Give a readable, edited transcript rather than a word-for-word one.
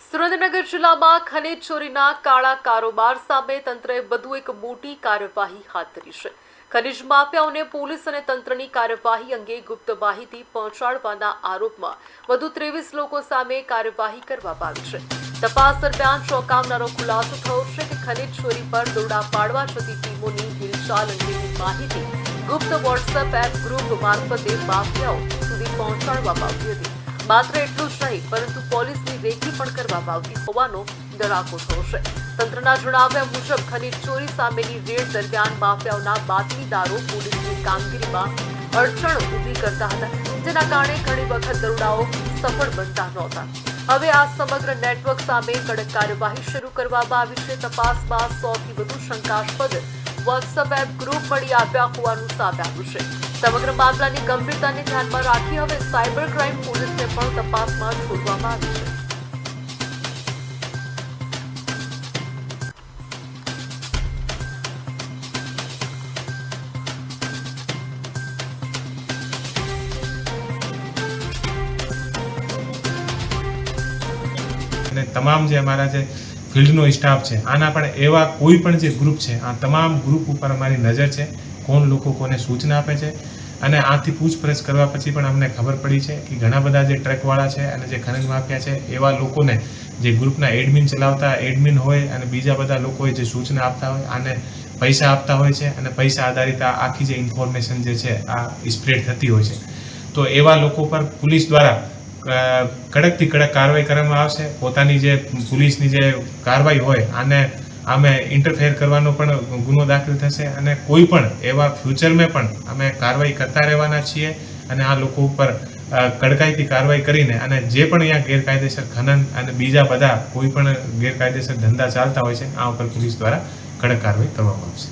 સુરેન્દ્રનગર જિલ્લામાં ખનીજ ચોરીના કાળા કારોબાર સામે તંત્રએ વધુ એક મોટી કાર્યવાહી હાથ ધરી છે। ખનીજ માફિયાઓને પોલીસ અને તંત્રની કાર્યવાહી અંગે ગુપ્ત માહિતી પહોંચાડવાના આરોપમાં વધુ 23 લોકો સામે કાર્યવાહી કરવામાં આવી છે। તપાસ દરમિયાન ચોંકાવનારો ખુલાસો થયો છે કે ખનીજ ચોરી પર દોરડા પાડવા જતી ટીમોની હિલચાલ અંગેની માહિતી ગુપ્ત વોટ્સએપ એપ ગ્રુપ મારફતે માફિયાઓ સુધી પહોંચાડવામાં આવી હતી। માત્ર એટલું જ નહીં પરંતુ પોલીસની રેકી પણ કરવામાં આવતી હોવાનો ડરાકો થયો છે। તંત્રના જણાવ્યા મુજબ ખનીજ ચોરી સામેની રેડ દરમિયાન માફિયાઓના બાતમીદારો પોલીસની કામગીરીમાં અડચણો ઊભી કરતા હતા, જેના કારણે ઘણી વખત દરોડાઓ સફળ બનતા નહોતા। હવે આ સમગ્ર નેટવર્ક સામે કડક કાર્યવાહી શરૂ કરવામાં આવી છે। તપાસમાં 100થી વધુ શંકાસ્પદ વોટ્સએપ એપ ગ્રુપ મળી આવ્યા હોવાનું સામે આવ્યું છે। સમગ્ર મામલાની ગંભીરતાને ધ્યાનમાં રાખી હવે સાયબર ક્રાઇમ પોલીસને પણ તપાસમાં જોડવામાં આવી છે। અને તમામ જે અમારા જે ફિલ્ડનો સ્ટાફ છે આના પણ એવા કોઈ પણ જે ગ્રુપ છે આ તમામ ગ્રુપ ઉપર અમારી નજર છે, કોણ લોકો કોને સૂચના આપે છે। અને આથી પૂછપરછ કરવા પછી પણ અમને ખબર પડી છે કે ઘણા બધા જે ટ્રકવાળા છે અને જે ખનીજ માફિયા છે એવા લોકોને જે ગ્રુપના એડમિન ચલાવતા એડમિન હોય અને બીજા બધા લોકોએ જે સૂચના આપતા હોય આને પૈસા આપતા હોય છે અને પૈસા આધારિત આ આખી જે ઇન્ફોર્મેશન જે છે આ સ્પ્રેડ થતી હોય છે। તો એવા લોકો પર પોલીસ દ્વારા કડકથી કડક કાર્યવાહી કરવામાં આવશે। પોતાની જે પોલીસની જે કાર્યવાહી હોય આને અમે ઇન્ટરફેર કરવાનો પણ ગુનો દાખલ થશે અને કોઈ પણ એવા ફ્યુચરમાં પણ અમે કાર્યવાહી કરતા રહેવાના છીએ અને આ લોકો ઉપર કડકાઈથી કાર્યવાહી કરીને અને જે પણ અહીંયા ગેરકાયદેસર ખનન અને બીજા બધા કોઈ પણ ગેરકાયદેસર ધંધા ચાલતા હોય છે આ ઉપર પોલીસ દ્વારા કડક કાર્યવાહી કરવામાં આવશે।